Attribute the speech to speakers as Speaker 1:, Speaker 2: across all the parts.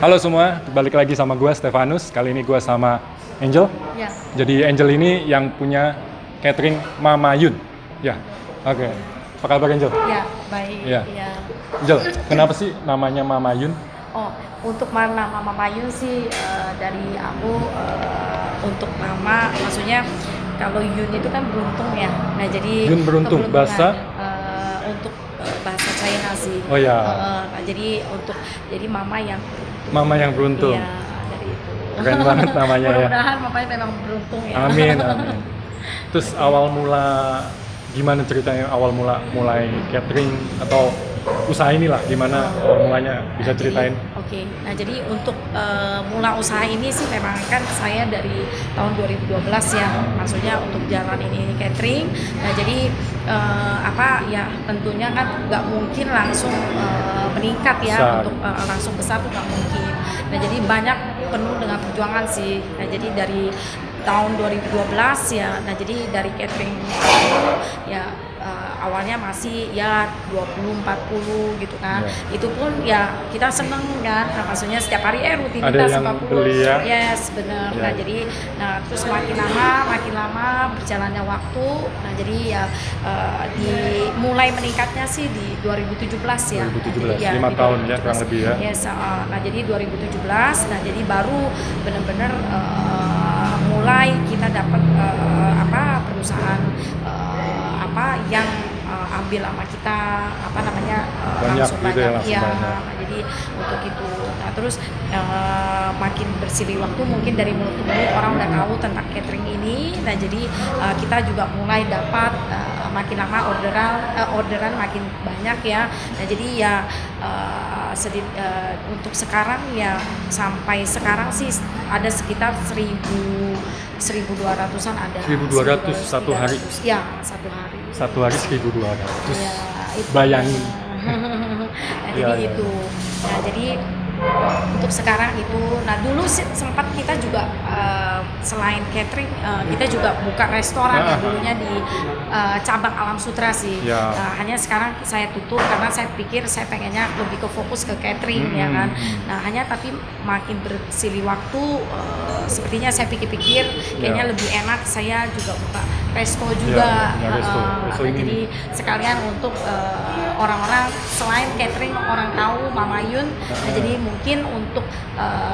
Speaker 1: Halo semua, balik lagi sama gue Stefanus. Kali ini gue sama Angel.
Speaker 2: Ya.
Speaker 1: Jadi Angel ini yang punya catering Mama Yun. Ya, oke. Apa kabar Angel?
Speaker 2: Ya, baik.
Speaker 1: Ya.
Speaker 2: Ya.
Speaker 1: Angel, kenapa sih namanya Mama Yun?
Speaker 2: Oh, untuk nama Mama Yun sih dari aku untuk nama, maksudnya kalau Yun itu kan beruntung ya. Nah, jadi
Speaker 1: Yun beruntung,
Speaker 2: keberuntungan,
Speaker 1: bahasa?
Speaker 2: untuk bahasa China sih.
Speaker 1: Oh ya.
Speaker 2: Nah, jadi Mama yang
Speaker 1: Mama yang beruntung.
Speaker 2: Iya, dari itu.
Speaker 1: Keren banget namanya ya.
Speaker 2: Mudah-mudahan mamanya memang beruntung ya.
Speaker 1: Amin, amin. Terus awal mula gimana ceritanya mulai catering atau usaha inilah gimana awal mulanya bisa ceritain?
Speaker 2: Oke. Nah, jadi untuk mula usaha ini sih memang kan saya dari tahun 2012 ya, maksudnya untuk jalan ini catering. Nah, jadi ya tentunya kan nggak mungkin langsung meningkat ya,
Speaker 1: besar.
Speaker 2: untuk langsung besar tuh nggak mungkin. Nah, jadi banyak penuh dengan perjuangan sih. Nah, jadi dari tahun 2012 ya, nah jadi dari catering ya awalnya masih ya 20-40 gitu kan.
Speaker 1: Yeah.
Speaker 2: Itu pun ya kita seneng kan, nah, maksudnya setiap hari rutinitas
Speaker 1: Ada yang
Speaker 2: 40.
Speaker 1: beli ya?
Speaker 2: Yes, benar.
Speaker 1: Yeah.
Speaker 2: Nah, jadi terus makin lama berjalannya waktu. Nah, jadi ya mulai meningkatnya sih di 2017 ya.
Speaker 1: 2017,
Speaker 2: Nah, jadi,
Speaker 1: 5 tahun ya kurang lebih ya.
Speaker 2: Yes, nah jadi 2017, nah jadi baru benar-benar mulai kita dapat perusahaan yang ambil sama kita
Speaker 1: Banyak
Speaker 2: langsung
Speaker 1: gitu ya,
Speaker 2: banyak
Speaker 1: langsung
Speaker 2: ya.
Speaker 1: banyak.
Speaker 2: Nah, jadi untuk itu, nah terus makin bersili waktu mungkin dari mulut ke mulut orang udah tahu tentang catering ini. Nah, jadi kita juga mulai dapat makin lama orderan makin banyak ya. Nah, jadi ya untuk sekarang ya sampai sekarang sih ada sekitar 1.200-an ada.
Speaker 1: 1.200 satu hari?
Speaker 2: Ya, satu hari.
Speaker 1: Satu hari 1.200.
Speaker 2: Ya, itu.
Speaker 1: Bayangin.
Speaker 2: Nah,
Speaker 1: Ya,
Speaker 2: jadi
Speaker 1: ya.
Speaker 2: itu. Nah, jadi untuk sekarang itu, nah dulu sempat kita juga selain catering kita juga buka restoran ya, dulunya di cabang Alam Sutra sih.
Speaker 1: Ya.
Speaker 2: Hanya sekarang saya tutup karena saya pikir saya pengennya lebih ke fokus ke catering ya kan. Nah, hanya tapi makin bersili waktu sepertinya saya pikir-pikir kayaknya lebih enak saya juga buka resto juga.
Speaker 1: Ya, resto
Speaker 2: Nah,
Speaker 1: ini.
Speaker 2: jadi sekalian untuk orang-orang selain catering orang tahu Mama Yun. Nah, jadi mungkin untuk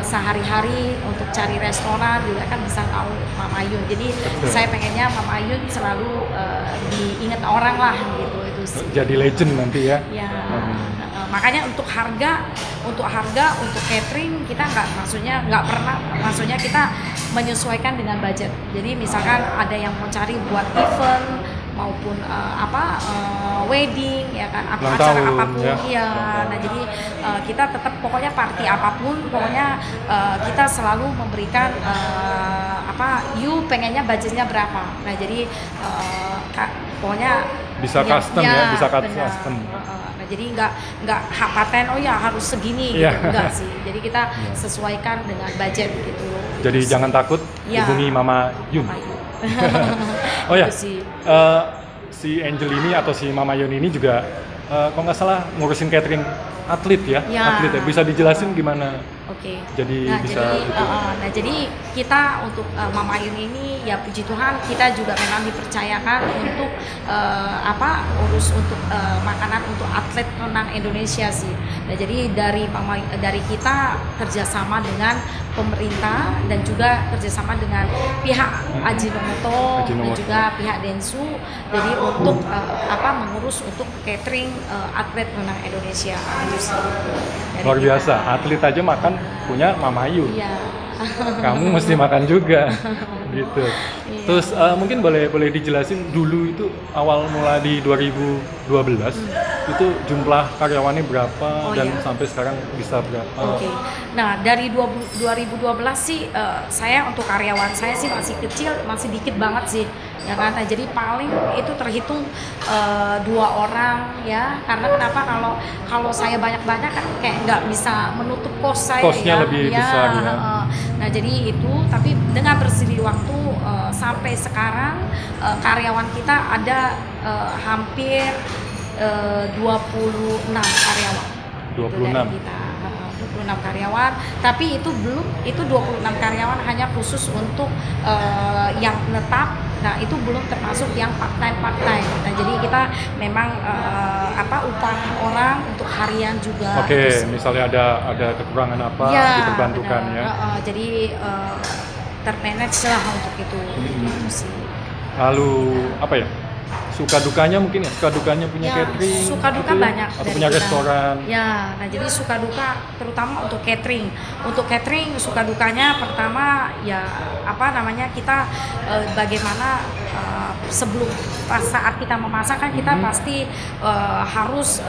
Speaker 2: sehari-hari untuk cari restoran juga kan bisa tahu Mama Yun. Jadi saya pengennya Mama Yun selalu diingat orang lah gitu, itu sih.
Speaker 1: Jadi legend nanti ya.
Speaker 2: Ya, makanya untuk harga untuk catering kita maksudnya kita menyesuaikan dengan budget. Jadi misalkan ada yang mau cari buat event maupun wedding ya kan,
Speaker 1: Ulang
Speaker 2: acara
Speaker 1: tahun,
Speaker 2: apapun
Speaker 1: ya.
Speaker 2: Nah, jadi kita tetap pokoknya party apapun pokoknya kita selalu memberikan you pengennya budgetnya berapa. Nah, jadi pokoknya
Speaker 1: Bisa custom ya, bisa
Speaker 2: benar.
Speaker 1: custom.
Speaker 2: Nah, jadi nggak hak paten harus segini
Speaker 1: Iya.
Speaker 2: gitu, enggak sih. Jadi kita sesuaikan dengan budget gitu.
Speaker 1: Jadi
Speaker 2: Gitu
Speaker 1: jangan
Speaker 2: sih.
Speaker 1: takut,
Speaker 2: Ya.
Speaker 1: hubungi Mama Yun.
Speaker 2: Mama Yun.
Speaker 1: Oh ya,
Speaker 2: Itu sih.
Speaker 1: si Angel ini atau si Mama Yun ini juga kalau nggak salah ngurusin catering atlet ya?
Speaker 2: Ya.
Speaker 1: Atlet ya. Bisa dijelasin gimana?
Speaker 2: Oke.
Speaker 1: Jadi
Speaker 2: Nah,
Speaker 1: bisa
Speaker 2: jadi,
Speaker 1: gitu.
Speaker 2: jadi kita untuk Mama Yun ini ya puji Tuhan kita juga memang dipercayakan untuk urus untuk makanan untuk atlet renang Indonesia sih. Nah, jadi dari kita kerjasama dengan pemerintah dan juga kerjasama dengan pihak Ajinomoto dan juga pihak Densu. Jadi untuk mengurus untuk catering atlet renang Indonesia. Itu sih. Dari
Speaker 1: Luar
Speaker 2: kita.
Speaker 1: biasa, atlet aja makan punya Mama Yun.
Speaker 2: Iya.
Speaker 1: Kamu mesti makan juga. Gitu.
Speaker 2: Iya.
Speaker 1: Terus mungkin boleh dijelasin dulu itu awal mula di 2012 itu jumlah karyawannya berapa dan
Speaker 2: iya.
Speaker 1: sampai sekarang bisa berapa?
Speaker 2: Oke. Nah, dari 2012 sih saya untuk karyawan saya sih masih kecil, masih dikit banget sih. Ya kan? Nah, jadi paling itu terhitung 2 orang ya. Karena kenapa kalau saya banyak-banyak kan kayak nggak bisa menutup kos saya.
Speaker 1: Kosnya
Speaker 2: ya.
Speaker 1: lebih besar ya.
Speaker 2: Nah, jadi itu tapi dengan bersili waktu sampai sekarang karyawan kita ada hampir 26 karyawan.
Speaker 1: 26.
Speaker 2: Dari kita. 26 karyawan, tapi itu belum, itu 26 karyawan hanya khusus untuk yang netap. Nah, itu belum termasuk yang part-time. Nah, jadi kita memang upah orang untuk harian juga.
Speaker 1: Oke,
Speaker 2: Itu sih.
Speaker 1: misalnya ada kekurangan apa,
Speaker 2: Ya,
Speaker 1: diperbantukan
Speaker 2: benar.
Speaker 1: ya.
Speaker 2: Jadi termanage lah untuk itu. Itu sih.
Speaker 1: Lalu apa ya? Suka dukanya mungkin ya, suka dukanya punya
Speaker 2: Ya,
Speaker 1: catering,
Speaker 2: suka duka
Speaker 1: gitu ya?
Speaker 2: banyak
Speaker 1: Atau
Speaker 2: dari
Speaker 1: punya
Speaker 2: kita.
Speaker 1: restoran.
Speaker 2: Ya, nah jadi suka duka terutama untuk catering. Untuk catering suka dukanya pertama ya kita bagaimana sebelum saat kita memasak kan kita pasti harus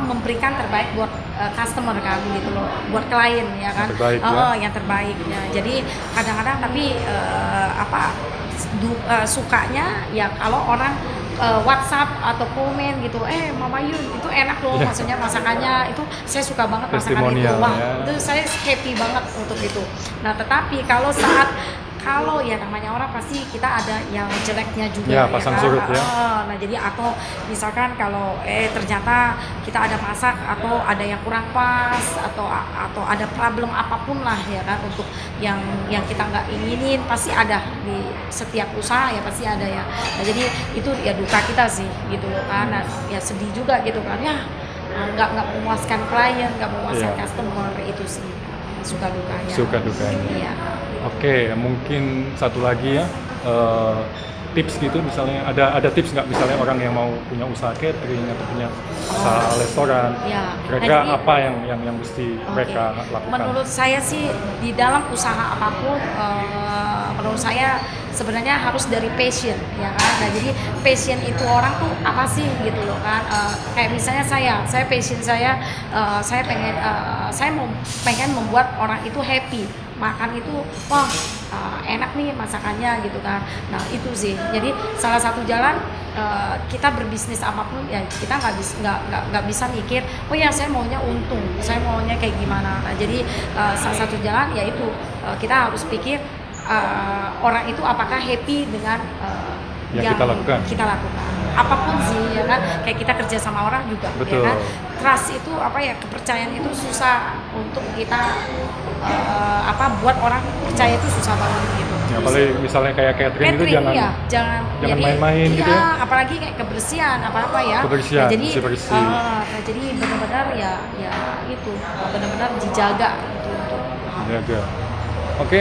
Speaker 2: memberikan terbaik buat customer kan gitu loh, buat klien ya kan.
Speaker 1: Yang terbaik, ya.
Speaker 2: Yang terbaik ya. Jadi kadang-kadang tapi sukanya ya kalau orang WhatsApp atau komen gitu, Mama Yun itu enak loh, maksudnya masakannya itu saya suka banget masakan itu,
Speaker 1: Testimonial,
Speaker 2: wah
Speaker 1: ya.
Speaker 2: itu saya happy banget untuk itu. Nah tetapi kalau ya namanya orang pasti kita ada yang jeleknya juga
Speaker 1: Ya, pasang
Speaker 2: kan?
Speaker 1: surut ya.
Speaker 2: Nah jadi atau misalkan kalau ternyata kita ada masak atau ada yang kurang pas atau ada problem apapun lah ya kan, untuk yang kita nggak inginin pasti ada di setiap usaha ya, pasti ada ya. Nah jadi itu ya duka kita sih gitu loh kan. Nah, ya sedih juga gitu kan ya, nggak memuaskan klien, nggak memuaskan
Speaker 1: Iya.
Speaker 2: customer, itu sih suka dukanya.
Speaker 1: Suka dukanya.
Speaker 2: Iya.
Speaker 1: Oke, mungkin satu lagi ya, tips gitu misalnya, ada tips nggak misalnya orang yang mau punya usaha catering atau punya usaha restoran,
Speaker 2: Ya.
Speaker 1: kira-kira
Speaker 2: Nah, jadi-
Speaker 1: apa yang mesti mereka lakukan?
Speaker 2: Menurut saya sih di dalam usaha apapun, menurut saya sebenarnya harus dari passion ya kan. Nah jadi passion itu orang tuh apa sih gitu loh kan. Kayak misalnya saya passion saya pengen membuat orang itu happy makan itu, wah enak nih masakannya gitu kan. Nah itu sih, jadi salah satu jalan kita berbisnis apapun ya kita nggak bisa mikir oh ya saya maunya untung, saya maunya kayak gimana. Nah jadi salah satu jalan yaitu kita harus pikir orang itu apakah happy dengan
Speaker 1: Yang kita lakukan.
Speaker 2: apapun sih ya kan, kayak kita kerja sama orang juga.
Speaker 1: Betul.
Speaker 2: Ya kan, trust itu kepercayaan itu susah untuk kita buat orang percaya, itu susah banget gitu.
Speaker 1: Ya, apalagi misalnya kayak catering itu jangan
Speaker 2: jangan jadi,
Speaker 1: main-main gitu ya.
Speaker 2: apalagi kayak kebersihan apa ya.
Speaker 1: Kebersihan,
Speaker 2: Nah, jadi
Speaker 1: bersih-bersih.
Speaker 2: jadi benar-benar ya itu benar-benar dijaga gitu untuk
Speaker 1: Jaga. Oke,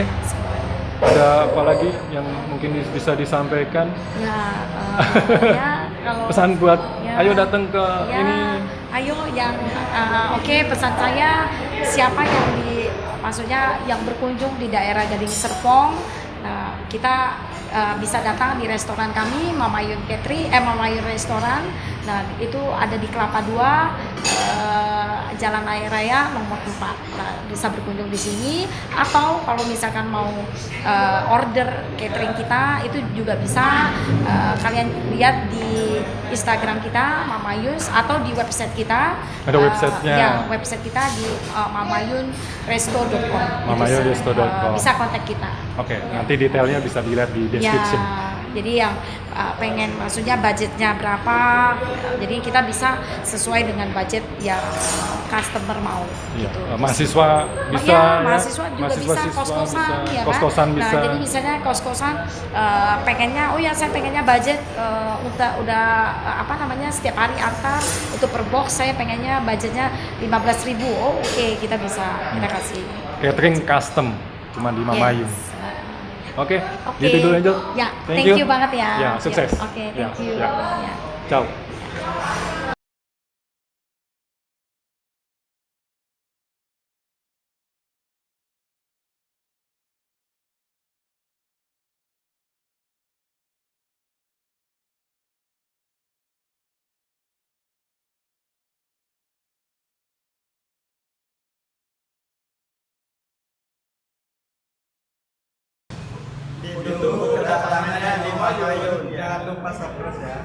Speaker 1: ada apa lagi yang mungkin bisa disampaikan?
Speaker 2: ya kalau
Speaker 1: Pesan buat
Speaker 2: ya,
Speaker 1: ayo datang ke
Speaker 2: ya,
Speaker 1: ini.
Speaker 2: ayo yang pesan saya, siapa yang maksudnya yang berkunjung di daerah Gading Serpong, nah kita bisa datang di restoran kami, Mama Yun Restoran. Nah itu ada di Kelapa 2, Jalan Raya nomor 4. Nah bisa berkunjung di sini, atau kalau misalkan mau order catering kita itu juga bisa, kalian lihat di Instagram kita Mama Yus atau di website kita.
Speaker 1: Ada websitenya.
Speaker 2: Ya, website kita di mamayunresto.com.
Speaker 1: mamayunresto.com.
Speaker 2: Bisa kontak kita.
Speaker 1: Oke, nanti detailnya bisa dilihat di description.
Speaker 2: Ya, jadi yang pengen maksudnya budgetnya berapa, jadi kita bisa sesuai dengan budget yang customer mau.
Speaker 1: Iya.
Speaker 2: Gitu.
Speaker 1: Mahasiswa bisa,
Speaker 2: mahasiswa juga bisa, kos-kosan ya kan.
Speaker 1: Kos-kosan bisa.
Speaker 2: Nah, jadi misalnya kos-kosan pengennya, saya pengennya budget udah setiap hari antar untuk per box saya pengennya budgetnya 15.000. Oke, kita bisa kita kasih.
Speaker 1: Catering custom cuma di Mama Yun.
Speaker 2: Yes.
Speaker 1: Oke,
Speaker 2: Oke.
Speaker 1: gitu dulu Angel.
Speaker 2: Ya, thank you banget ya.
Speaker 1: Ya, sukses.
Speaker 2: Oke,
Speaker 1: Ya,
Speaker 2: thank you.
Speaker 1: ya.
Speaker 2: Ya.
Speaker 1: Ciao.
Speaker 3: Ditunggu kedatangannya di Madiun. Jangan lupa subscribe ya.